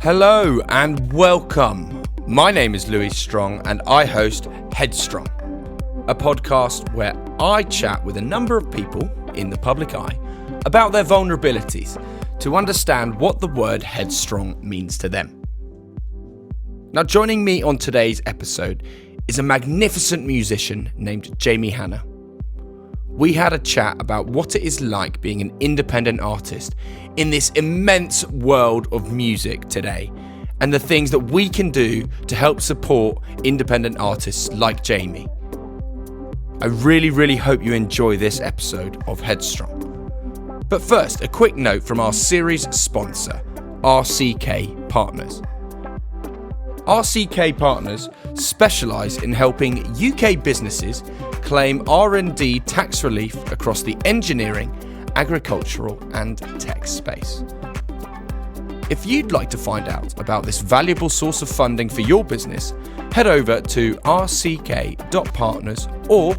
Hello and welcome. My name is Louis Strong and I host Headstrong, a podcast where I chat with a number of people in the public eye about their vulnerabilities to understand what the word headstrong means to them. Now, joining me on today's episode is a magnificent musician named Jamie Hanna. We had a chat about what it is like being an independent artist in this immense world of music today, and the things that we can do to help support independent artists like Jamie. I really hope you enjoy this episode of Headstrong. But first, a quick note from our series sponsor, RCK Partners. RCK Partners specialise in helping UK businesses claim R&D tax relief across the engineering, agricultural and tech space. If you'd like to find out about this valuable source of funding for your business, head over to rck.partners or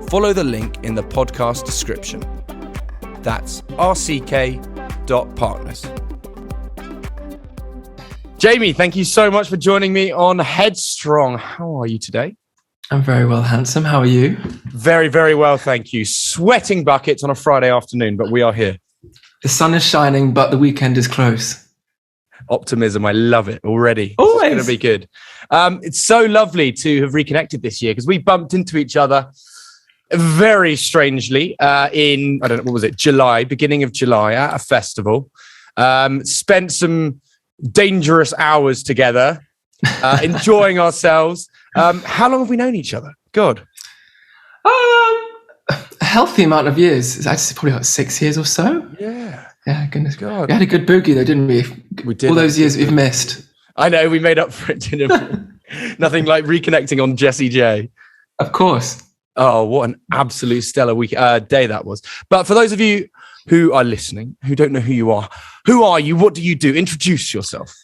follow the link in the podcast description. That's rck.partners. Jamie, thank you so much for joining me on Headstrong. How are you today? I'm very well, handsome. How are you? Very well, thank you. Sweating buckets on a Friday afternoon, but we are here. The sun is shining, but the weekend is close. Optimism, I love it already. Always. It's going to be good. It's so lovely to have reconnected this year because we bumped into each other very strangely in, I don't know, what was it, July, beginning of July at a festival. Spent some dangerous hours together, enjoying ourselves. How long have we known each other? God. A healthy amount of years. It's actually probably like 6 years or so. Yeah. Yeah, goodness. God. We had a good boogie though, didn't we? We did. All those years we've missed. I know, we made up for it, didn't we? Nothing like reconnecting on Jessie J. Of course. Oh, what an absolute stellar day that was. But for those of you who are listening, who don't know who are you? What do you do? Introduce yourself.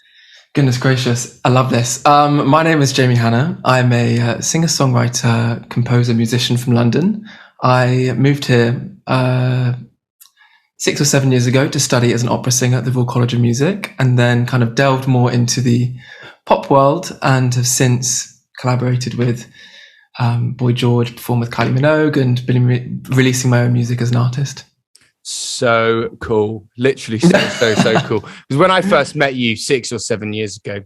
Goodness gracious, I love this. My name is Jamie Hanna. I'm a singer-songwriter, composer, musician from London. I moved here 6 or 7 years ago to study as an opera singer at the Royal College of Music, and then kind of delved more into the pop world and have since collaborated with Boy George, performed with Kylie Minogue, and been releasing my own music as an artist. So cool. Literally so cool. Because when I first met you 6 or 7 years ago,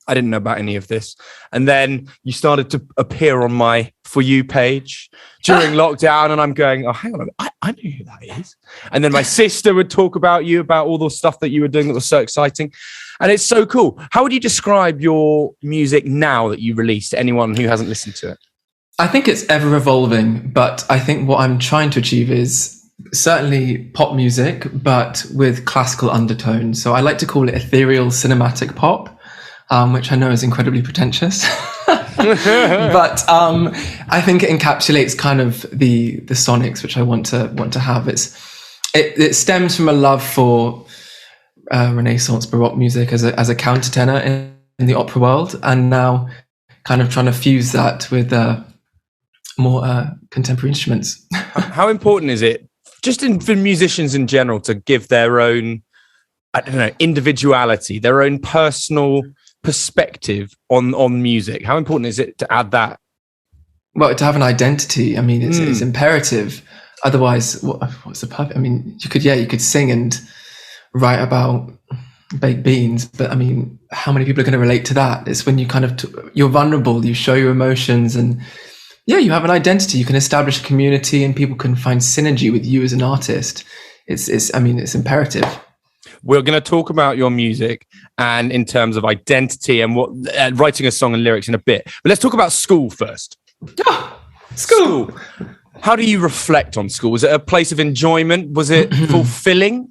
I didn't know about any of this. And then you started to appear on my For You page during lockdown. And I'm going, oh, hang on, I know who that is. And then my sister would talk about you, about all the stuff that you were doing that was so exciting. And it's so cool. How would you describe your music now that you released to anyone who hasn't listened to it? I think it's ever evolving, but I think what I'm trying to achieve is certainly pop music, but with classical undertones. So I like to call it ethereal cinematic pop, which I know is incredibly pretentious. But I think it encapsulates kind of the sonics which I want to have. It stems from a love for Renaissance Baroque music as a countertenor in the opera world, and now kind of trying to fuse that with more contemporary instruments. How important is it, just for musicians in general, to give their own, I don't know, individuality, their own personal perspective on music? How important is it to add that? Well, to have an identity, I mean, it's imperative. Otherwise, what's the purpose? I mean, you could sing and write about baked beans, but I mean, how many people are going to relate to that? It's when you kind of, you're vulnerable, you show your emotions, and you have an identity. You can establish a community, and people can find synergy with you as an artist. It's imperative. We're going to talk about your music and in terms of identity and what writing a song and lyrics in a bit. But let's talk about school first. School. How do you reflect on school? Was it a place of enjoyment? Was it fulfilling?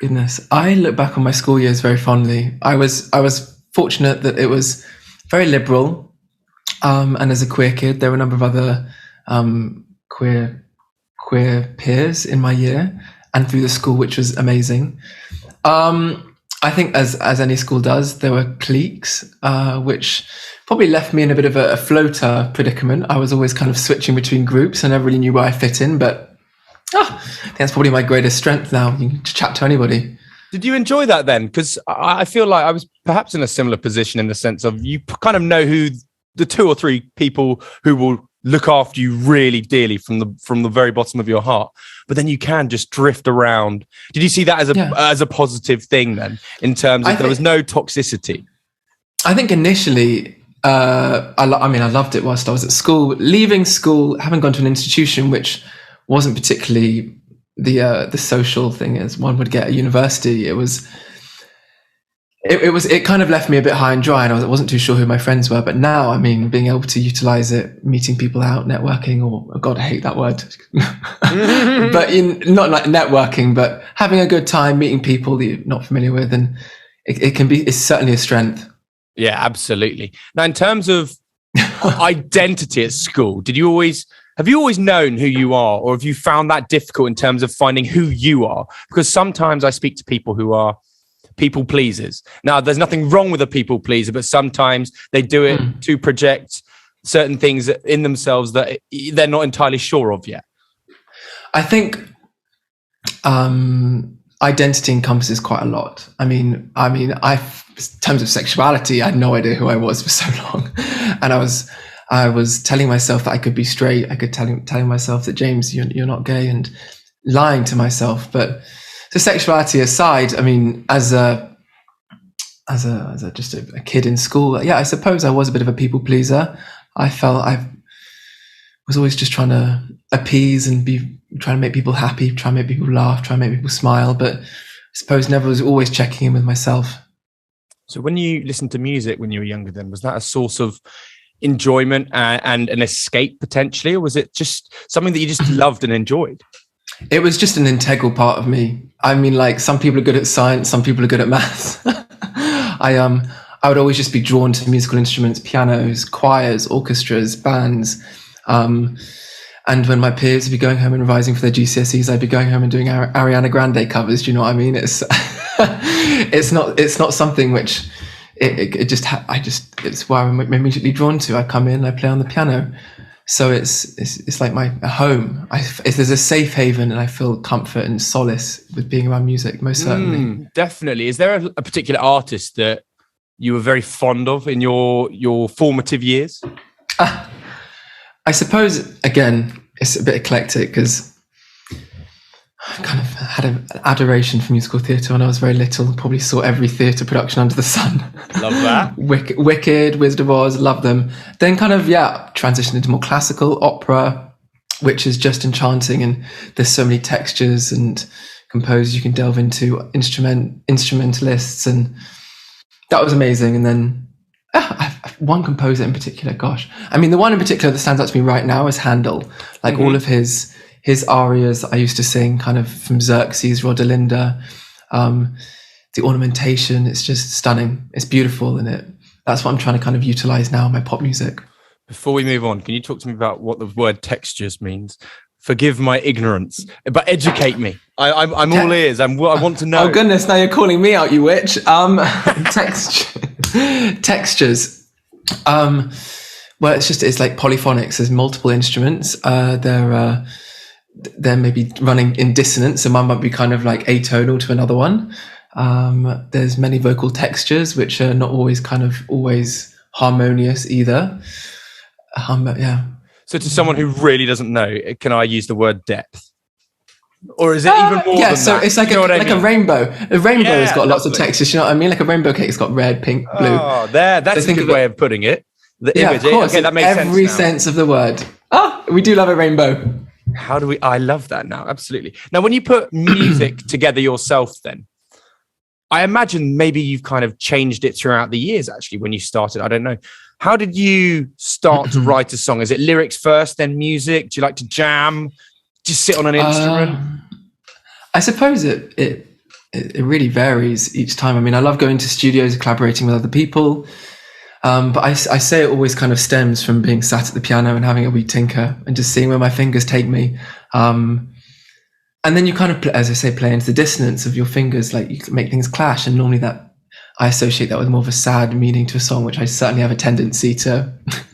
Goodness, I look back on my school years very fondly. I was fortunate that it was very liberal, and as a queer kid, there were a number of other queer peers in my year and through the school, which was amazing. I think as any school does, there were cliques, which probably left me in a bit of a floater predicament. I was always kind of switching between groups and never really knew where I fit in, but I think that's probably my greatest strength now. You can chat to anybody. Did you enjoy that then? Because I feel like I was perhaps in a similar position in the sense of you kind of know who the 2 or 3 people who will look after you really dearly from the very bottom of your heart, but then you can just drift around. Did you see that as a positive thing then, in terms of there was no toxicity? I think initially, I loved it whilst I was at school. Leaving school, having gone to an institution which wasn't particularly the social thing as one would get at university, it kind of left me a bit high and dry, and I wasn't too sure who my friends were. But now, I mean, being able to utilize it, meeting people out, networking, or oh God, I hate that word, but not like networking, but having a good time, meeting people that you're not familiar with, and it's certainly a strength. Yeah, absolutely. Now, in terms of identity at school, have you always known who you are, or have you found that difficult in terms of finding who you are? Because sometimes I speak to people who are people pleasers. Now, there's nothing wrong with a people pleaser, but sometimes they do it to project certain things in themselves that they're not entirely sure of yet. I think identity encompasses quite a lot. I mean, in terms of sexuality, I had no idea who I was for so long, and I was telling myself that I could be straight. I could telling myself that, James, you're not gay, and lying to myself. But so sexuality aside, I mean, as a kid in school, yeah, I suppose I was a bit of a people pleaser. I felt I was always just trying to appease and trying to make people happy, trying to make people laugh, trying to make people smile. But I suppose never was always checking in with myself. So when you listened to music when you were younger, then was that a source of enjoyment and an escape potentially, or was it just something that you just loved and enjoyed? It was just an integral part of me. I mean, like, some people are good at science, some people are good at maths. I would always just be drawn to musical instruments, pianos, choirs, orchestras, bands. And when my peers would be going home and revising for their GCSEs, I'd be going home and doing Ariana Grande covers. Do you know what I mean? It's not something which it's where I'm immediately drawn to. I come in, I play on the piano. So it's like my home. There's a safe haven, and I feel comfort and solace with being around music, most certainly. Definitely. Is there a particular artist that you were very fond of in your formative years? I suppose, again, it's a bit eclectic because I kind of had an adoration for musical theatre when I was very little. Probably saw every theatre production under the sun. Love that. Wicked, Wizard of Oz, love them. Then kind of, transitioned into more classical opera, which is just enchanting. And there's so many textures and composers you can delve into, instrumentalists. And that was amazing. And then one composer in particular, gosh. I mean, the one in particular that stands out to me right now is Handel. Like all of his arias I used to sing, kind of from Xerxes, Rodelinda, the ornamentation, it's just stunning. It's beautiful, and that's what I'm trying to kind of utilize now in my pop music. Before we move on, can you talk to me about what the word textures means? Forgive my ignorance, but educate me. I'm all ears. I want to know. Oh goodness, now you're calling me out, you witch. Textures. Well, it's like polyphonics. There's multiple instruments. They're maybe running in dissonance, so one might be kind of like atonal to another one. There's many vocal textures which are not always harmonious either. So to someone who really doesn't know, can I use the word depth? Or is it even more than that? So it's like a rainbow. A rainbow has got lots of textures, you know what I mean? Like a rainbow cake's got red, pink, blue. Oh, that's a good way of putting it. The image. Of course, okay, that makes sense. Every sense of the word. We do love a rainbow. I love that now. Absolutely. Now, when you put music together yourself, then I imagine maybe you've kind of changed it throughout the years, actually, when you started. I don't know. How did you start to write a song? Is it lyrics first, then music? Do you like to jam? Just sit on an instrument? I suppose it really varies each time. I mean, I love going to studios and collaborating with other people. But I say it always kind of stems from being sat at the piano and having a wee tinker and just seeing where my fingers take me. And then you kind of, as I say, play into the dissonance of your fingers, like you can make things clash. And normally I associate that with more of a sad meaning to a song, which I certainly have a tendency to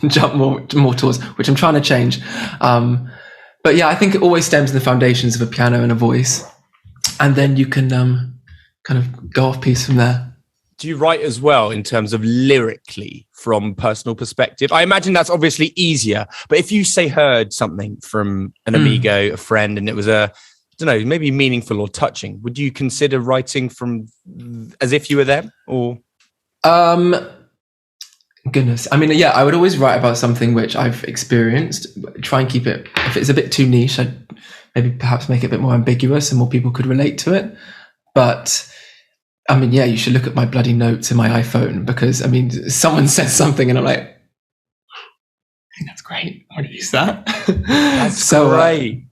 jump more towards, which I'm trying to change. But yeah, I think it always stems in the foundations of a piano and a voice. And then you can kind of go off piece from there. Do you write as well in terms of lyrically from personal perspective? I imagine that's obviously easier, but if you heard something from an amigo, a friend, and it was I don't know, maybe meaningful or touching, would you consider writing from as if you were them, or? Goodness. I mean, yeah, I would always write about something which I've experienced. Try and keep it, if it's a bit too niche, I'd maybe perhaps make it a bit more ambiguous and more people could relate to it. But I mean, yeah, you should look at my bloody notes in my iPhone, because I mean, someone says something and I'm like, I think that's great. I want to use that. That's so great.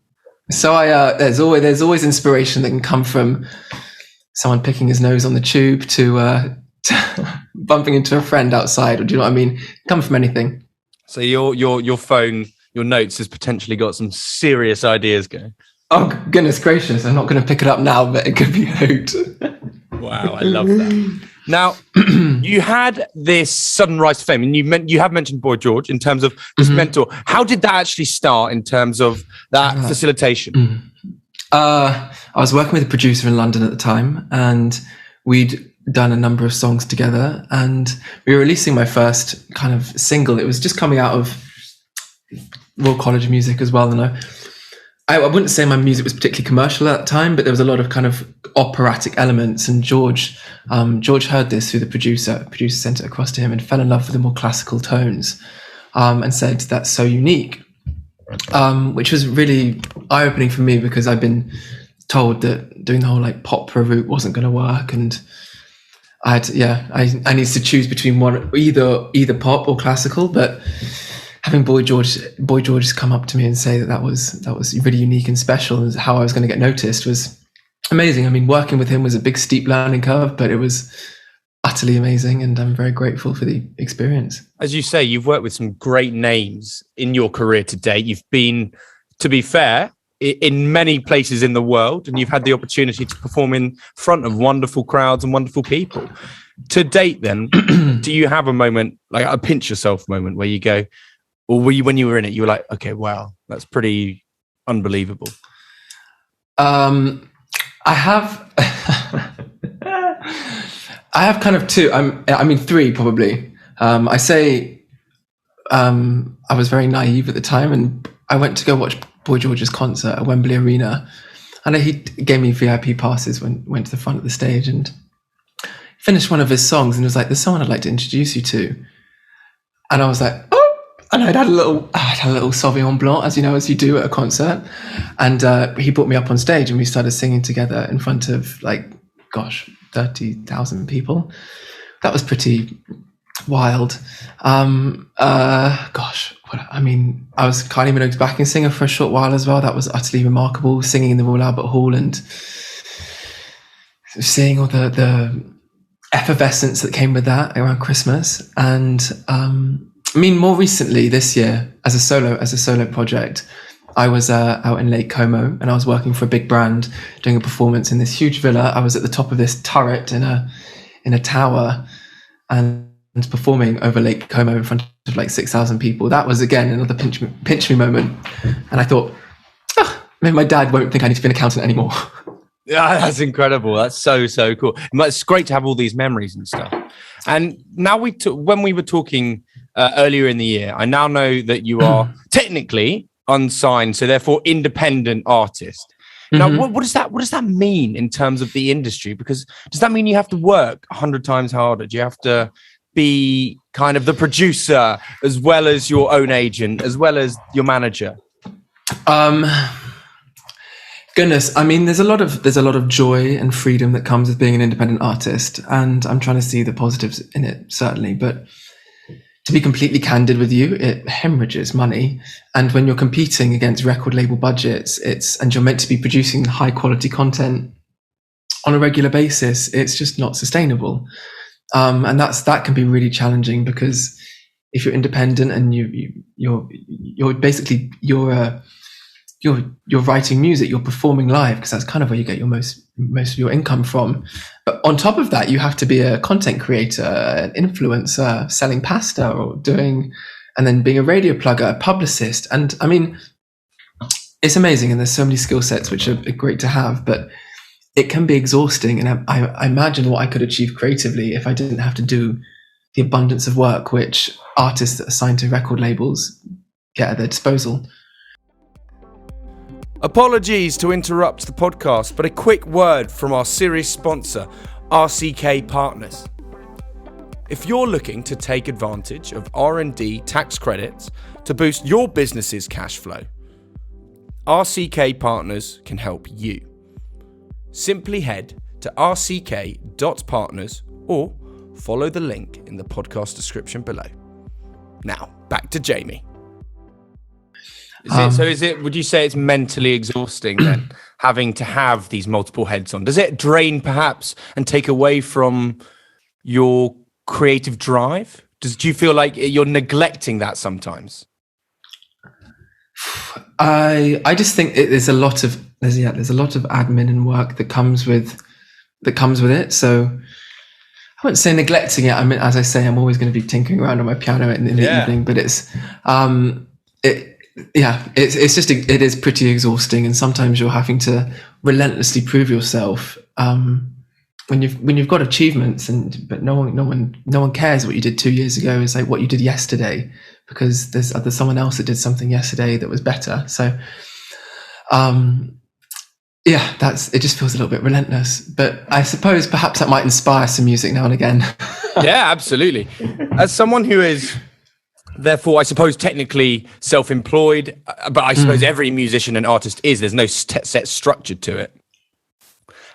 There's always inspiration that can come from someone picking his nose on the tube to bumping into a friend outside, or do you know what I mean? Come from anything. So your phone, your notes has potentially got some serious ideas going. Oh goodness gracious! I'm not going to pick it up now, but it could be a hoot. Wow, I love that. Now, you had this sudden rise to fame, and you have mentioned Boy George in terms of this mentor. How did that actually start in terms of that facilitation? I was working with a producer in London at the time, and we'd done a number of songs together, and we were releasing my first kind of single. It was just coming out of Royal College of Music as well, and I wouldn't say my music was particularly commercial at that time, but there was a lot of kind of operatic elements, and George heard this through the producer sent it across to him and fell in love with the more classical tones, and said, that's so unique, which was really eye-opening for me, because I've been told that doing the whole like pop route wasn't going to work, and I needed to choose between either pop or classical. But having Boy George come up to me and say that was really unique and special, and how I was going to get noticed was amazing. I mean, working with him was a big steep learning curve, but it was utterly amazing, and I'm very grateful for the experience. As you say, you've worked with some great names in your career to date. You've been, to be fair, in many places in the world, and you've had the opportunity to perform in front of wonderful crowds and wonderful people. To date, then, do you have a moment, like a pinch yourself moment, where you go, or were you, when you were in it, you were like, okay, wow, that's pretty unbelievable? I have I have kind of two. I mean, three probably. I say I was very naive at the time, and I went to go watch Boy George's concert at Wembley Arena, and he gave me VIP passes went to the front of the stage, and finished one of his songs, and was like, "There's someone I'd like to introduce you to," and I was like, "Oh!" And I'd had a little Sauvignon Blanc, as you do at a concert, and he brought me up on stage, and we started singing together in front of 30,000 people. That was pretty wild. I was Kylie Minogue's backing singer for a short while as well. That was utterly remarkable, singing in the Royal Albert Hall and seeing all the effervescence that came with that around Christmas. And more recently this year, as a solo project, I was out in Lake Como, and I was working for a big brand doing a performance in this huge villa. I was at the top of this turret in a tower, and performing over Lake Como in front of 6,000 people. That was again another pinch me moment, and I thought, maybe my dad won't think I need to be an accountant anymore. Yeah, that's incredible. That's so cool. It's great to have all these memories and stuff. And now when we were talking earlier in the year, I now know that you are technically unsigned, so therefore independent artist. Now, what does that mean in terms of the industry? Because does that mean you have to work 100 times harder? Do you have to be kind of the producer as well as your own agent, as well as your manager? Goodness, I mean, there's a lot of joy and freedom that comes with being an independent artist, and I'm trying to see the positives in it, certainly. But to be completely candid with you, it hemorrhages money, and when you're competing against record label budgets, and you're meant to be producing high quality content on a regular basis, it's just not sustainable. And that can be really challenging, because if you're independent and you're basically you're writing music, you're performing live, because that's kind of where you get your most of your income from. But on top of that, you have to be a content creator, an influencer, selling pasta, and then being a radio plugger, a publicist. And I mean, it's amazing, and there's so many skill sets which are great to have, but it can be exhausting. And I imagine what I could achieve creatively if I didn't have to do the abundance of work which artists that are signed to record labels get at their disposal. Apologies to interrupt the podcast, but a quick word from our series sponsor, RCK Partners. If you're looking to take advantage of R&D tax credits to boost your business's cash flow, RCK Partners can help you. Simply head to rck.partners or follow the link in the podcast description below. Now, back to Jamie. Would you say it's mentally exhausting then, having to have these multiple heads on? Does it drain perhaps and take away from your creative drive? Do you feel like you're neglecting that sometimes? I just think there's a lot of admin and work that comes with it. So I wouldn't say neglecting it. I mean, as I say, I'm always going to be tinkering around on my piano in the evening, but it is pretty exhausting, and sometimes you're having to relentlessly prove yourself when you've got achievements, but no one cares what you did 2 years ago. It's like what you did yesterday, because there's someone else that did something yesterday that was better. So it just feels a little bit relentless, but I suppose perhaps that might inspire some music now and again. Yeah, absolutely. As someone who is therefore, I suppose, technically self-employed, but I suppose every musician and artist is. There's no set structure to it.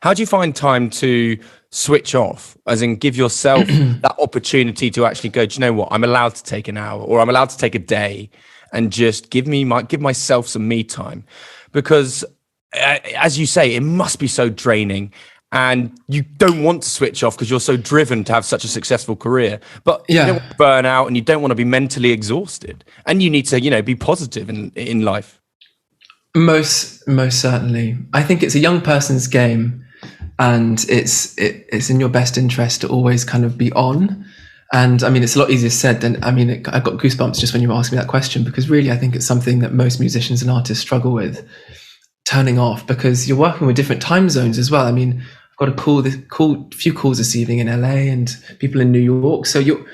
How do you find time to switch off, as in give yourself that opportunity to actually go, do you know what, I'm allowed to take an hour or I'm allowed to take a day and just give myself some me time? Because as you say, it must be so draining. And you don't want to switch off because you're so driven to have such a successful career. But you don't want to burn out, and you don't want to be mentally exhausted. And you need to, be positive in life. Most certainly. I think it's a young person's game, and it's in your best interest to always kind of be on. And I mean, it's a lot easier said than, I got goosebumps just when you were asking me that question, because really I think it's something that most musicians and artists struggle with, turning off, because you're working with different time zones as well. I mean, got a few calls this evening in LA and people in New York. So you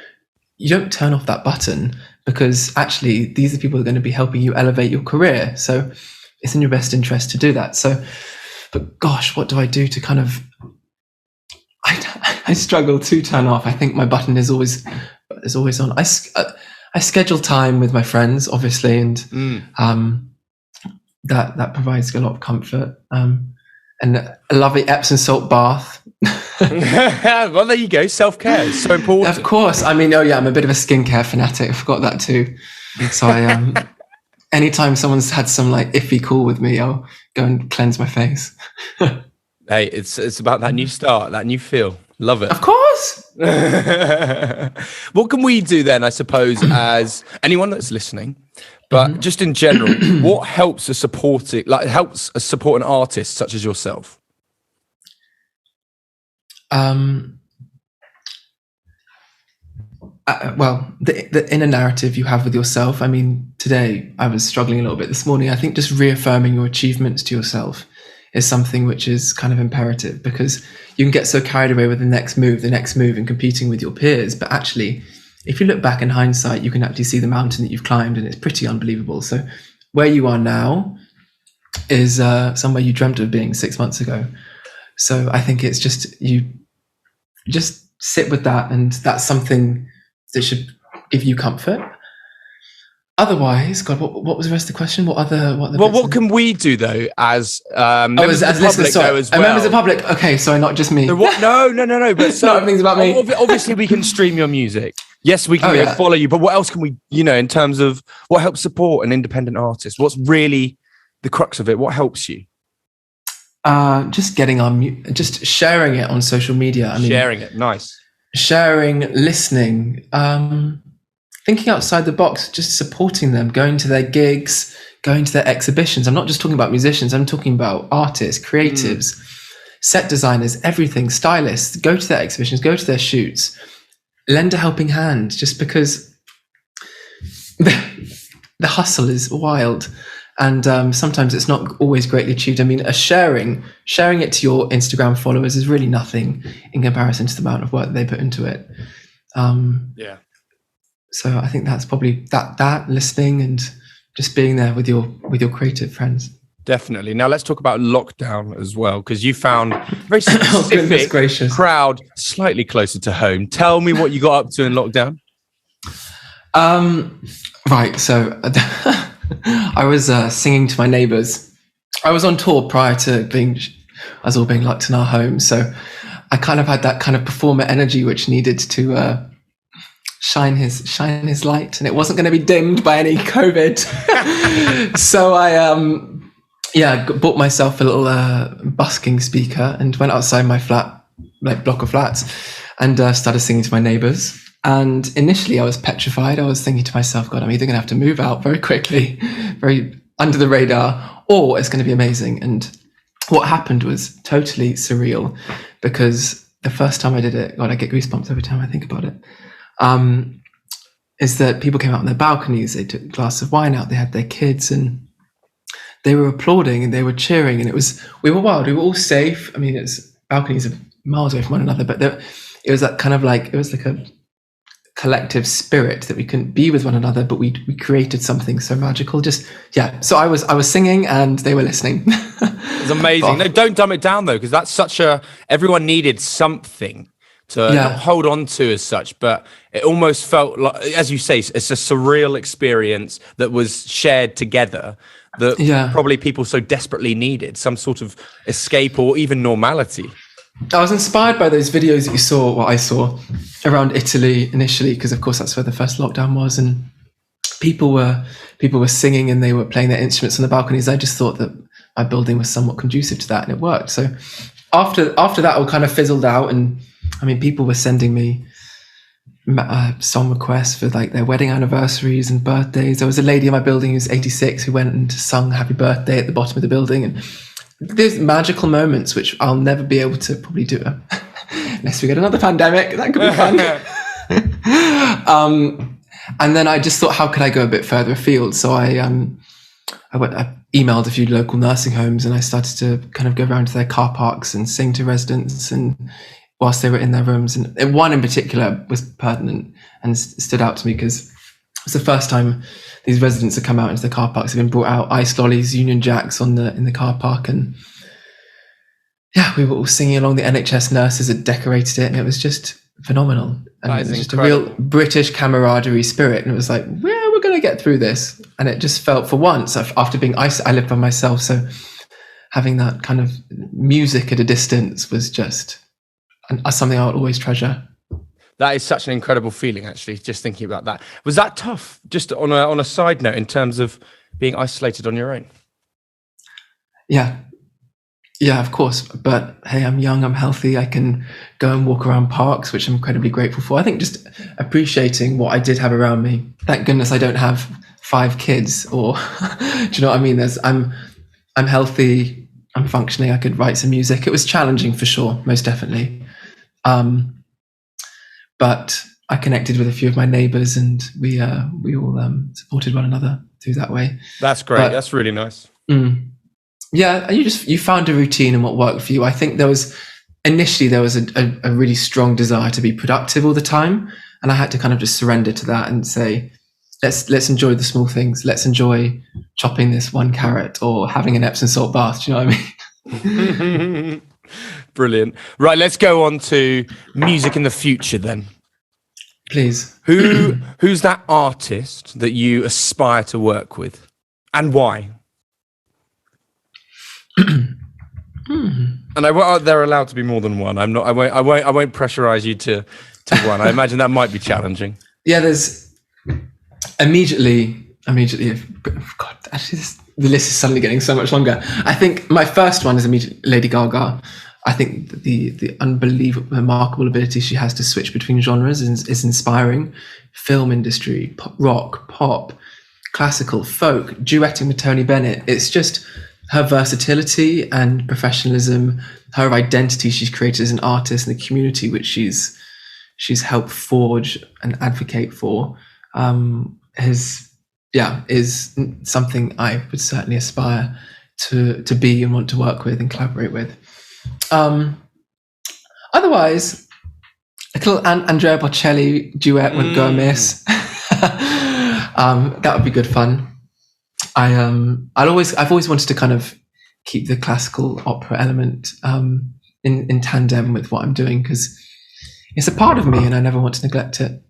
don't turn off that button, because actually these are people who are going to be helping you elevate your career. So it's in your best interest to do that. So, but gosh, what do I do to kind of, I struggle to turn off. I think my button is always on. I schedule time with my friends, obviously, and that provides a lot of comfort. And a lovely Epsom salt bath. Well, there you go. Self-care is so important. Of course. I mean, I'm a bit of a skincare fanatic. I forgot that too. So anytime someone's had some like iffy call with me, I'll go and cleanse my face. Hey, it's about that new start, that new feel. Love it. Of course. What can we do then, I suppose, as anyone that's listening, but just in general, what helps us support an artist such as yourself? Well, the inner narrative you have with yourself. I mean, today I was struggling a little bit. This morning, I think just reaffirming your achievements to yourself is something which is kind of imperative, because you can get so carried away with the next move and competing with your peers. But actually, if you look back in hindsight, you can actually see the mountain that you've climbed, and it's pretty unbelievable. So where you are now is somewhere you dreamt of being 6 months ago. So I think it's you just sit with that, and that's something that should give you comfort. Otherwise, God, what was the rest of the question? What can we do though as members of the public though as well? Members of the public. Okay, sorry, not just me. So no. But so everything's about me. Obviously, we can stream your music. Yes, we can follow you. But what else can we, in terms of what helps support an independent artist? What's really the crux of it? What helps you? Just getting on, just sharing it on social media. Sharing it, nice. Sharing, listening, thinking outside the box, just supporting them, going to their gigs, going to their exhibitions. I'm not just talking about musicians. I'm talking about artists, creatives, set designers, everything, stylists. Go to their exhibitions, go to their shoots, lend a helping hand, just because the hustle is wild. And sometimes it's not always greatly achieved. I mean, sharing it to your Instagram followers is really nothing in comparison to the amount of work that they put into it. Yeah. So I think that's probably that listening and just being there with your creative friends. Definitely. Now let's talk about lockdown as well, because you found a very specific crowd slightly closer to home. Tell me what you got up to in lockdown. Right. So I was singing to my neighbours. I was on tour prior to us all being locked in our homes. So I kind of had that kind of performer energy, which needed to shine his light, and it wasn't going to be dimmed by any COVID. So I bought myself a little busking speaker and went outside my flat, like block of flats, and started singing to my neighbours. And initially I was petrified. I was thinking to myself, God, I'm either going to have to move out very quickly, very under the radar, or it's going to be amazing. And what happened was totally surreal, because the first time I did it, God, I get goosebumps every time I think about it, is that people came out on their balconies, they took a glass of wine out, they had their kids, and they were applauding and they were cheering, and we were wild. We were all safe. I mean, balconies are miles away from one another, but it was that kind of like, it was like a collective spirit that we couldn't be with one another, but we created something so magical. So I was singing and they were listening. It's amazing. No, don't dumb it down though, because that's everyone needed something to not hold on to as such, but it almost felt like, as you say, it's a surreal experience that was shared together that probably people so desperately needed, some sort of escape or even normality. I was inspired by those videos that you saw, what I saw around Italy initially, because of course that's where the first lockdown was, and people were singing and they were playing their instruments on the balconies. I just thought that my building was somewhat conducive to that, and it worked. So after that all kind of fizzled out, and I mean, people were sending me song requests for like their wedding anniversaries and birthdays. There was a lady in my building who's 86 who went and sung happy birthday at the bottom of the building, and there's magical moments which I'll never be able to probably do unless we get another pandemic. That could be fun. And then I just thought, how could I go a bit further afield? So I emailed a few local nursing homes, and I started to kind of go around to their car parks and sing to residents, and whilst they were in their rooms. And one in particular was pertinent and stood out to me, because it was the first time these residents had come out into the car parks. They've been brought out ice lollies, Union Jacks in the car park, and we were all singing along. The NHS nurses had decorated it, and it was just phenomenal. And it was just incredible. A real British camaraderie spirit, and it was like, we're going to get through this. And it just felt, for once, after being I lived by myself, so having that kind of music at a distance was just something I would always treasure. That is such an incredible feeling, actually, just thinking about that. Was that tough, just on a side note, in terms of being isolated on your own? Yeah, of course. But hey, I'm young, I'm healthy. I can go and walk around parks, which I'm incredibly grateful for. I think just appreciating what I did have around me. Thank goodness I don't have 5 kids, or do you know what I mean? I'm healthy, I'm functioning, I could write some music. It was challenging for sure, most definitely. But I connected with a few of my neighbours, and we all supported one another through that way. That's great. That's really nice. Yeah, and you found a routine and what worked for you. I think there was a really strong desire to be productive all the time, and I had to kind of just surrender to that and say, let's enjoy the small things. Let's enjoy chopping this one carrot or having an Epsom salt bath. Do you know what I mean? Brilliant. Right, let's go on to music in the future then. Please. Who's that artist that you aspire to work with, and why? And they're allowed to be more than one. I won't pressurize you to one. I imagine that might be challenging. Yeah, there's immediately. God, actually, the list is suddenly getting so much longer. I think my first one is immediately Lady Gaga. I think the unbelievable, remarkable ability she has to switch between genres is inspiring. Film industry, rock, pop, classical, folk, duetting with Tony Bennett. It's just her versatility and professionalism, her identity she's created as an artist, and the community which she's helped forge and advocate for has is something I would certainly aspire to be and want to work with and collaborate with. Otherwise, a little Andrea Bocelli duet wouldn't go amiss. That would be good fun. I've always wanted to kind of keep the classical opera element in tandem with what I'm doing, because it's a part of me and I never want to neglect it.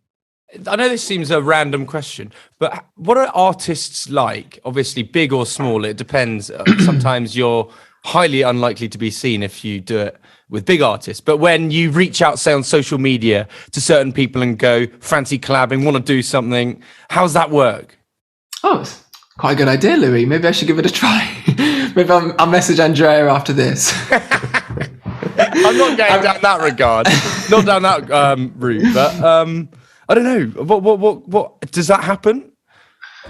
I know this seems a random question, but what are artists like? Obviously, big or small, it depends. Sometimes you're highly unlikely to be seen if you do it with big artists. But when you reach out, say, on social media to certain people and go, fancy collabing, want to do something, how's that work? Oh, it's quite a good idea, Louis. Maybe I should give it a try. Maybe I'll message Andrea after this. I'm not going down that regard, not down that route, but I don't know. What does that happen?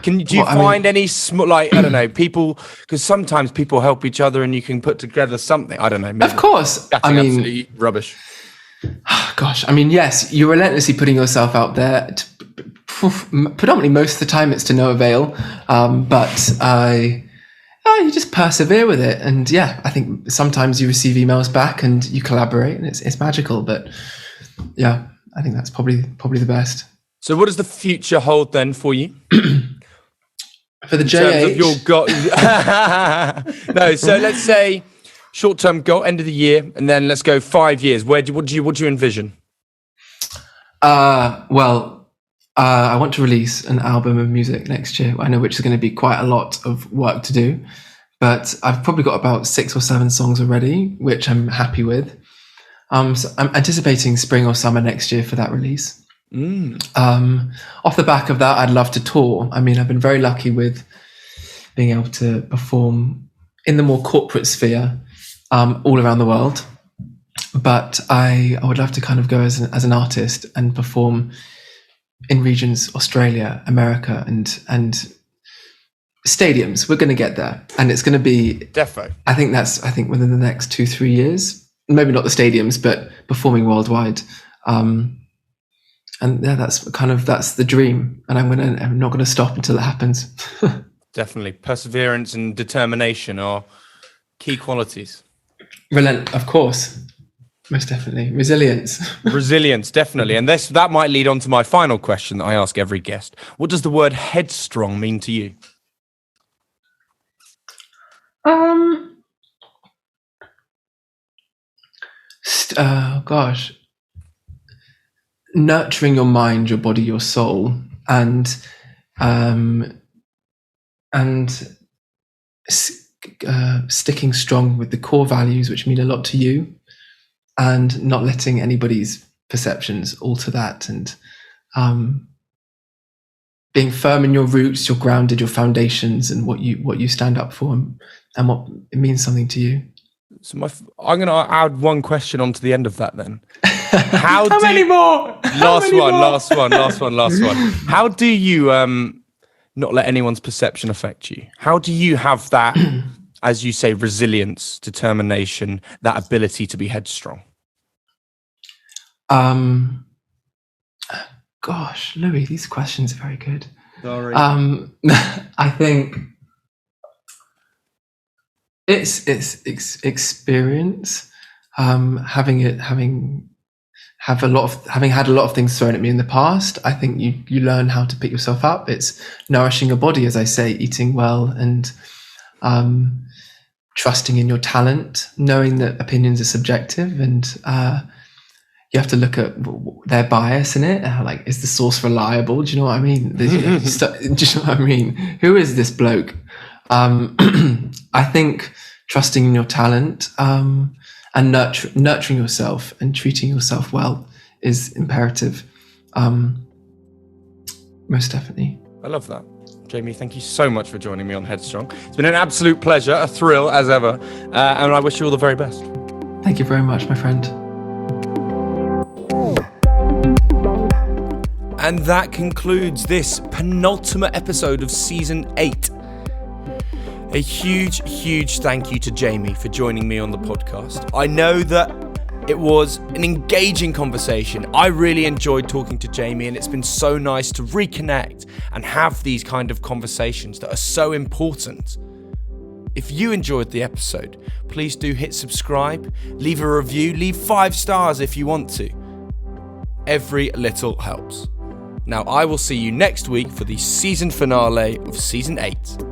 Do you find any small, I don't know, people, because sometimes people help each other and you can put together something. I don't know. Of course. Absolutely rubbish. Gosh, yes, you're relentlessly putting yourself out there. Predominantly most of the time it's to no avail. But you just persevere with it. And I think sometimes you receive emails back and you collaborate and it's magical. But I think that's probably the best. So what does the future hold then for you? For the JH? No, so let's say short-term goal, end of the year, and then let's go 5 years. What do you envision? I want to release an album of music next year. I know which is going to be quite a lot of work to do, but I've probably got about 6 or 7 songs already, which I'm happy with. So I'm anticipating spring or summer next year for that release. Off the back of that, I'd love to tour. I've been very lucky with being able to perform in the more corporate sphere all around the world. But I would love to kind of go as an artist and perform in regions, Australia, America, and stadiums. We're going to get there, and it's going to be defo. I think within the next 2-3 years. Maybe not the stadiums, but performing worldwide. And that's the dream. And I'm not going to stop until it happens. Definitely. Perseverance and determination are key qualities. Of course. Most definitely. Resilience, definitely. And that might lead on to my final question that I ask every guest. What does the word headstrong mean to you? Nurturing your mind, your body, your soul, and sticking strong with the core values which mean a lot to you, and not letting anybody's perceptions alter that, and being firm in your roots, you're grounded, your foundations, and what you stand up for, and what it means something to you. So I'm going to add one question onto the end of that then. How many more? Last one. How do you not let anyone's perception affect you? How do you have that, as you say, resilience, determination, that ability to be headstrong? Gosh, Louis, these questions are very good. Sorry. I think it's experience. Having had a lot of things thrown at me in the past, I think you learn how to pick yourself up. It's nourishing your body, as I say, eating well, and trusting in your talent, knowing that opinions are subjective, and you have to look at their bias in it. Like, is the source reliable? Do you know what I mean? Do you know what I mean? Who is this bloke? I think trusting in your talent and nurturing yourself and treating yourself well is imperative. Most definitely. I love that. Jamie, thank you so much for joining me on Headstrong. It's been an absolute pleasure, a thrill as ever, and I wish you all the very best. Thank you very much, my friend. And that concludes this penultimate episode of Season 8. A huge thank you to Jamie for joining me on the podcast. I know that It was an engaging conversation. I really enjoyed talking to Jamie, and it's been so nice to reconnect and have these kind of conversations that are so important. If you enjoyed the episode, please do hit subscribe, leave a review, leave 5 stars if you want to. Every little helps. Now, I will see you next week for the season finale of Season 8.